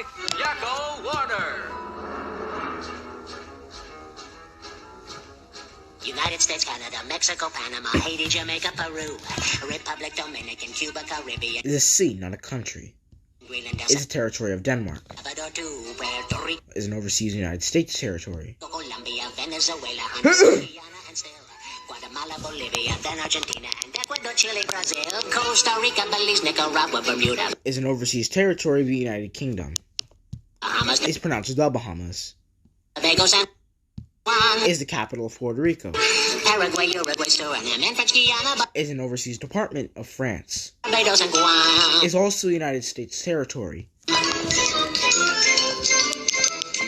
by Yakko Warner. United States, Canada, Mexico, Panama, Haiti, Jamaica, Peru, Republic, Dominican, Cuba, Caribbean. Is a sea, not a country. Greenland, Is a territory of Denmark. Salvador, Puerto Rico, Is an overseas United States territory. Colombia, Venezuela, Honduras, Guyana, and still Guatemala, Bolivia, then Argentina, and Ecuador, Chile, Brazil, Costa Rica, Belize, Nicaragua, Bermuda. Is an overseas territory of the United Kingdom. Bahamas, Is pronounced the Bahamas. Tobago, San Juan, Is the capital of Puerto Rico. Paraguay, Uruguay, Suriname, and French Guiana, Is an overseas department of France. Barbados, and Guam. Is also United States territory.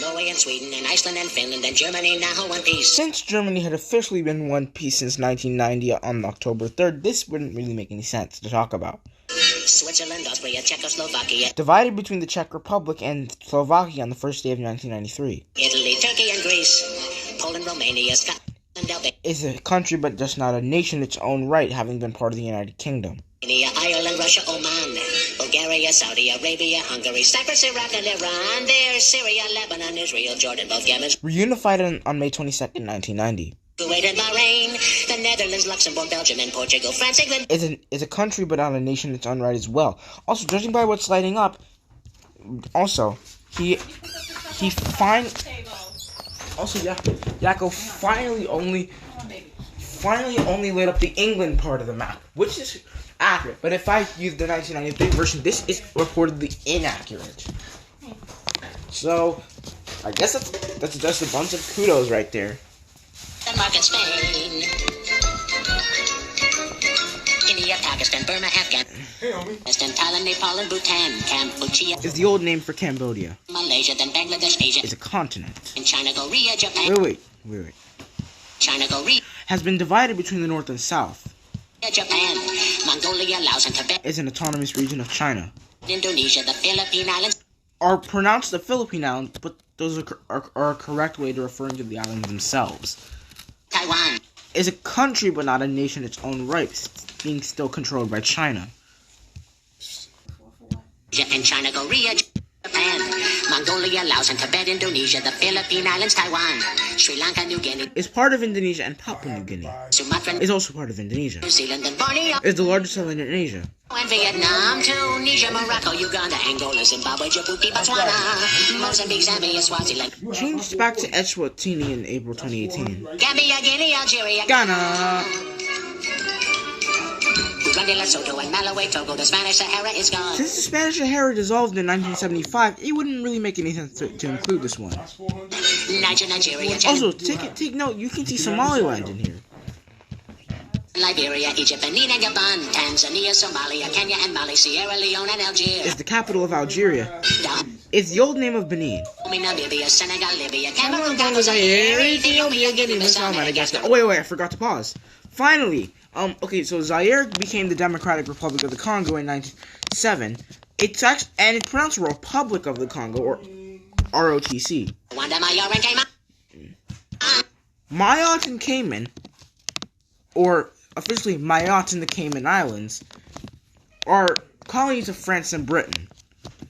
Norway and Sweden and Iceland and Finland and Germany now one piece. Since Germany had officially been one piece since 1990 on October 3rd, this wouldn't really make any sense to talk about. Switzerland, Austria, Czechoslovakia, Divided between the Czech Republic and Slovakia on the first day of 1993. Italy, Turkey and Greece, Poland, Romania, Scotland, Albania, Is a country but just not a nation in its own right, having been part of the United Kingdom. Ireland, Russia, Oman, Bulgaria, Saudi Arabia, Hungary, Cyprus, Iraq and Iran, there's Syria, Lebanon, Israel, Jordan, both Yemen, Reunified on May 22nd, 1990. Kuwait and Bahrain, the Netherlands, Luxembourg, Belgium and Portugal, France, England. Is a country but not a nation in its own right as well. Also, judging by what's lighting up, also Yakko finally only lit up the England part of the map, which is accurate. But if I use the 1993 version, this is reportedly inaccurate. So I guess that's just a bunch of kudos right there. Denmark and Spain, India, Pakistan, Burma, Afghanistan, Thailand, Nepal and Bhutan, Cambodia Is the old name for Cambodia. Malaysia, then Bangladesh, Asia, Is a continent. in China, Korea, Japan, Wait. China, Korea, Has been divided between the north and south. Japan, Mongolia, Laos and Tibet, Is an autonomous region of China. Indonesia, the Philippine Islands, Are pronounced the Philippine Islands, but those are a correct way to referring to the islands themselves. Taiwan, Is a country but not a nation in its own right, being still controlled by China. and China, Korea, Japan, Mongolia, Laos and Tibet, Indonesia, the Philippine Islands, Taiwan, Sri Lanka, New Guinea, Is part of Indonesia and Papua New Guinea. Sumatra, Is also part of Indonesia. New Zealand and Borneo, Is the largest island in Asia. and Vietnam, Tunisia, Morocco, Uganda, Angola, Zimbabwe, Djibouti, Botswana, Mozambique, Zambia, Swaziland, Changed back to Eswatini in April 2018. Gambia, Guinea, Algeria, Ghana. Uganda, Lesotho, and Malawi, Togo, the Spanish Sahara is gone. Since the Spanish Sahara dissolved in 1975, it wouldn't really make any sense to include this one. Niger, Nigeria, Also, take note, you can see Somaliland in here. Liberia, Egypt, Benin, and Gabon, Tanzania, Somalia, Kenya, and Mali, Sierra Leone, and Algeria. Is the capital of Algeria. Is the old name of Benin. Namibia, Senegal, Libya, Cameroon, Congo, Ghana, Zaire, Zaire, Ethiopia, Guinea, Bissau, Madagascar. Oh, wait, I forgot to pause. Finally, okay, so Zaire became the Democratic Republic of the Congo in 1997. It's pronounced Republic of the Congo, or ROTC. Rwanda, Mayotte, and Cayman. Mayotte and Cayman, or officially Mayotte and the Cayman Islands, are colonies of France and Britain.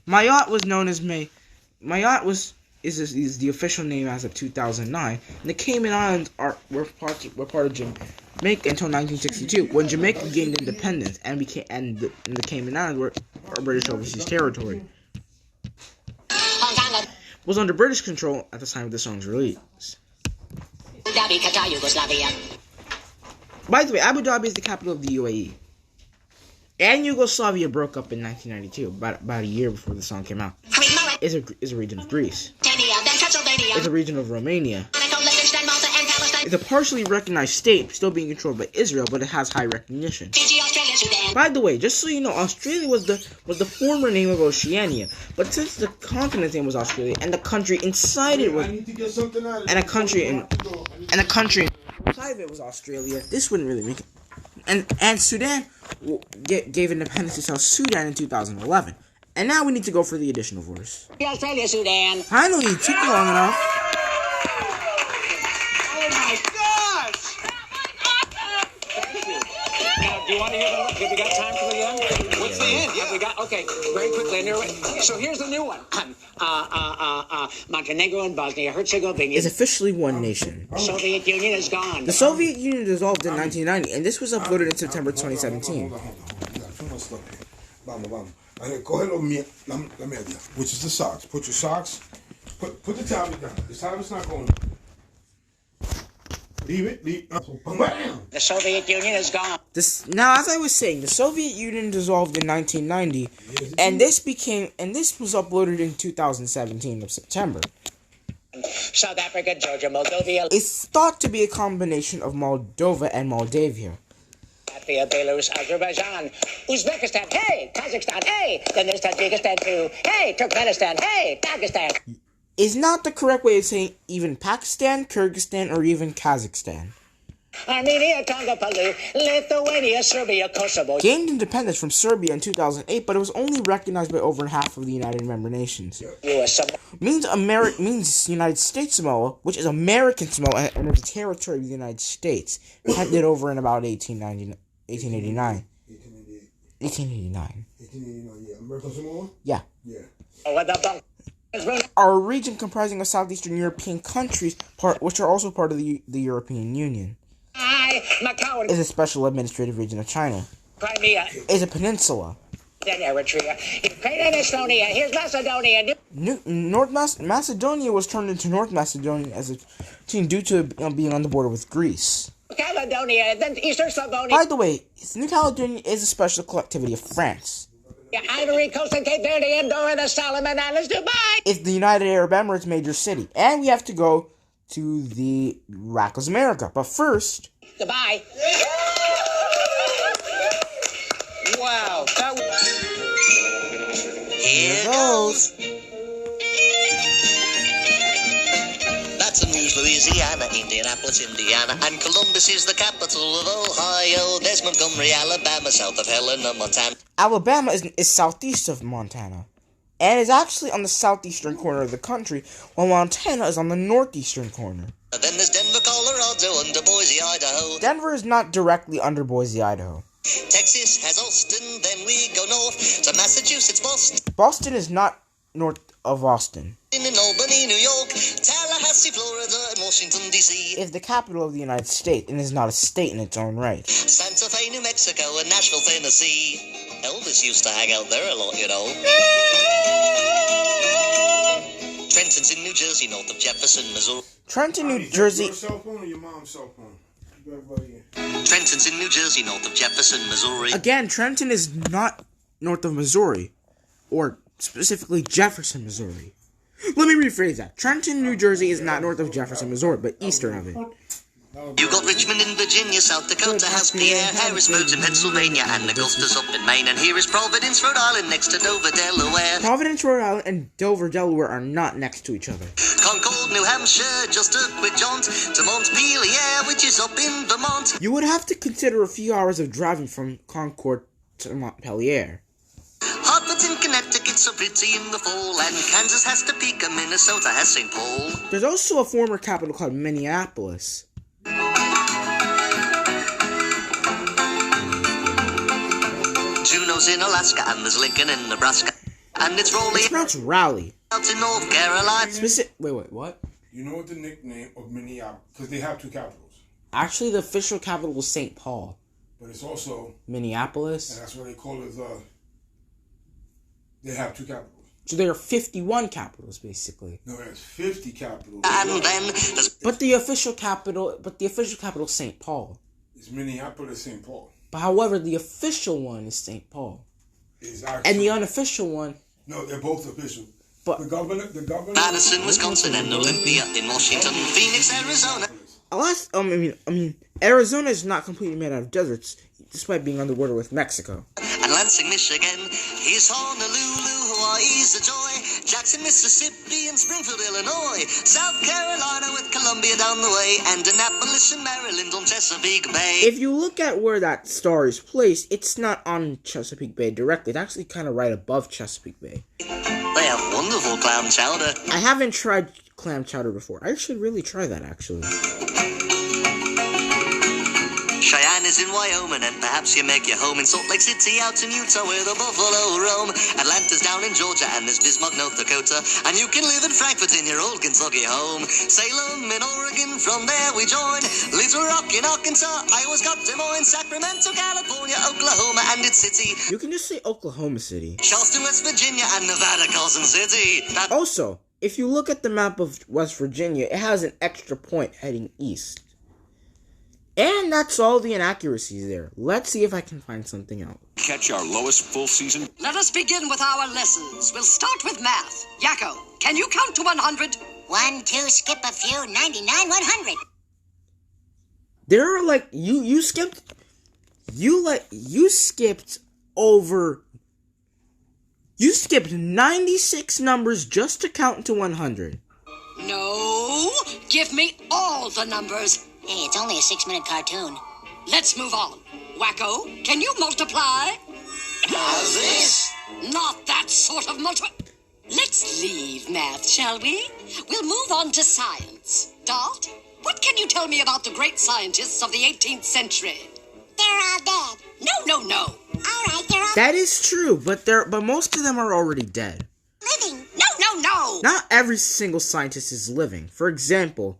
Mayotte was known as is the official name as of 2009, and the Cayman Islands were part of Jamaica until 1962, when Jamaica gained independence and the Cayman Islands were British overseas territory. Hong Kong, Was under British control at the time of the song's release. Abu Dhabi, Qatar, Yugoslavia. By the way, Abu Dhabi is the capital of the UAE. And Yugoslavia broke up in 1992, about a year before the song came out. Crete, Is a region of Greece. Mauritania, then Transylvania. Is a region of Romania. Monaco, Liechtenstein, Malta, and Palestine. It's a partially recognized state, still being controlled by Israel, but it has high recognition. Fiji, Australia, Sudan. By the way, just so you know, Australia was the former name of Oceania, but since the continent's name was Australia, and the country inside it was, and a country inside of it was Australia, this wouldn't really make it. And Sudan gave independence to South Sudan in 2011. And now we need to go for the additional verse. Australia, Sudan. Finally, it took long enough. Oh my gosh! Now, do you want to hear the? Have we got time for the end? What's the end? Yeah. Have we got? Okay, very quickly. So here's the new one. Montenegro and Bosnia-Herzegovina. Is officially one nation. The Soviet Union is gone. The Soviet Union dissolved in 1990, and this was uploaded in September 2017. Hold on. You got too much stuff here. Vamos. Coge la media, which is the socks. Put your socks. Put the towel down. The towel's not going. Leave it. Bam! The Soviet Union is gone. Now, as I was saying, the Soviet Union dissolved in 1990, and this was uploaded in 2017 of September. South Africa, Georgia, Moldova. It's thought to be a combination of Moldova and Moldavia. Latvia, Belarus, Azerbaijan, Uzbekistan, hey, Kazakhstan, hey, then there's Tajikistan too, hey, Turkmenistan, hey, Dagestan. Is not the correct way of saying even Pakistan, Kyrgyzstan, or even Kazakhstan. Armenia, Congo, Palau, Lithuania, Serbia, Kosovo. Gained independence from Serbia in 2008, but it was only recognized by over half of the United Member Nations. US Means United States Samoa, which is American Samoa and is a territory of the United States, handed over in about 1889. 1889. Yeah. American Samoa? Yeah. Yeah. Our region comprising of southeastern European countries, which are also part of the European Union, Macau, is a special administrative region of China. Crimea, Is a peninsula. then Eritrea, Ukraine and Estonia, here's Macedonia. North Macedonia was turned into North Macedonia as a team due to being on the border with Greece. Caledonia, then Eastern Slavonia. By the way, New Caledonia is a special collectivity of France. Ivory Coast and Cape Verde, Andorra, the Solomon Islands, Dubai. It's the United Arab Emirates major city. And we have to go to the Rackles America. But first... Dubai. Wow. Here goes. Baton Rouge, Louisiana, Indianapolis, Indiana, and Columbus is the capital of Ohio. There's Montgomery, Alabama, south of Helena, Montana. Alabama is southeast of Montana, and is actually on the southeastern corner of the country, while Montana is on the northeastern corner. Then there's Denver, Colorado, under Boise, Idaho. Denver is not directly under Boise, Idaho. Texas has Austin, then we go north to Massachusetts, Boston. Boston is not north of Austin. In Albany, New York, Tallahassee, Florida, and Washington, D.C. It is the capital of the United States, and is not a state in its own right. Santa Fe, New Mexico, and Nashville, Tennessee. Elvis used to hang out there a lot, you know. Trenton's in New Jersey, north of Jefferson, Missouri. Trenton, New Jersey... Your cell phone or your mom's cell phone? Trenton's in New Jersey, north of Jefferson, Missouri. Again, Trenton is not north of Missouri, or specifically Jefferson, Missouri. Let me rephrase that. Trenton, New Jersey is not north of Jefferson, Missouri, but eastern of it. You got Richmond in Virginia, South Dakota has Pierre, Harrisburg's in Pennsylvania, and Augusta's up in Maine, and here is Providence, Rhode Island, next to Dover, Delaware. Providence, Rhode Island, and Dover, Delaware are not next to each other. Concord, New Hampshire, just a quick jaunt to Montpelier, which is up in Vermont. You would have to consider a few hours of driving from Concord to Montpelier. Hartford's in Connecticut, so pretty in the fall, and Kansas has Topeka, Minnesota has St. Paul. There's also a former capital called Minneapolis. Juneau's in Alaska, and there's Lincoln in Nebraska, and it's Raleigh. It's pronounced Raleigh. Out in North Carolina. Wait, what? You know what the nickname of Minneapolis? Because they have two capitals. Actually, the official capital was St. Paul. But it's also... Minneapolis. And that's why they call it they have two capitals. So there are 51 capitals, basically. No, there's 50 capitals. And then there's... But the official capital is St. Paul. It's Minneapolis, St. Paul. But however, the official one is St. Paul. Is actually... And the unofficial one... No, they're both official. But The governor... Madison, Wisconsin, and Olympia in Washington, Phoenix, Arizona. Arizona is not completely made out of deserts, despite being on the border with Mexico. And Lansing, Michigan, here's Honolulu, Hawaii's a joy. Jackson, Mississippi, and Springfield, Illinois. South Carolina with Columbia down the way, and Annapolis in Maryland on Chesapeake Bay. If you look at where that star is placed, it's not on Chesapeake Bay directly. It's actually kind of right above Chesapeake Bay. They have wonderful clam chowder. I haven't tried clam chowder before. I should really try that, actually. Cheyenne is in Wyoming, and perhaps you make your home in Salt Lake City out in Utah where the buffalo roam. Atlanta's down in Georgia, and there's Bismarck, North Dakota, and you can live in Frankfurt in your old Kentucky home. Salem in Oregon, from there we join. Little Rock in Arkansas, Iowa's got Des Moines, Sacramento, California, Oklahoma, and its city. You can just say Oklahoma City. Charleston, West Virginia, and Nevada, Carson City. Also, if you look at the map of West Virginia, it has an extra point heading east. And that's all the inaccuracies there. Let's see if I can find something else. Catch our lowest full season. Let us begin with our lessons. We'll start with math. Yakko, can you count to 100? 1, 2, skip a few, 99, 100. There are like you skipped over. You skipped 96 numbers just to count to 100. No, give me all the numbers. Hey, it's only a 6-minute cartoon. Let's move on. Wacko, can you multiply? How's this? Not that sort of Let's leave math, shall we? We'll move on to science. Dot, what can you tell me about the great scientists of the 18th century? They're all dead. No. All right, they're all That is true, but most of them are already dead. living. No. Not every single scientist is living. For example,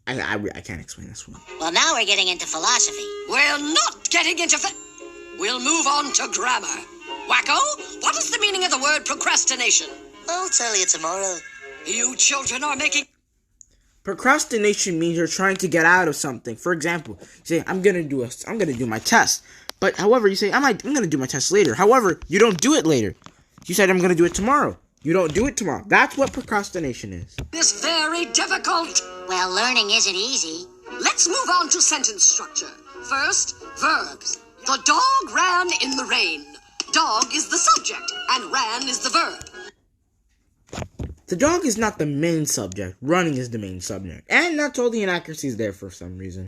I can't explain this one. Well, now we're getting into philosophy. We're not getting into We'll move on to grammar. Wacko, what is the meaning of the word procrastination? I'll tell you tomorrow. You children are making... Procrastination means you're trying to get out of something. For example, you say, I'm gonna do my test. But however, you say, I'm gonna do my test later. However, you don't do it later. You said, I'm gonna do it tomorrow. You don't do it tomorrow. That's what procrastination is. This very difficult. Well, learning isn't easy. Let's move on to sentence structure. First, verbs. The dog ran in the rain. Dog is the subject, and ran is the verb. The dog is not the main subject. Running is the main subject. And that's all the inaccuracies there for some reason.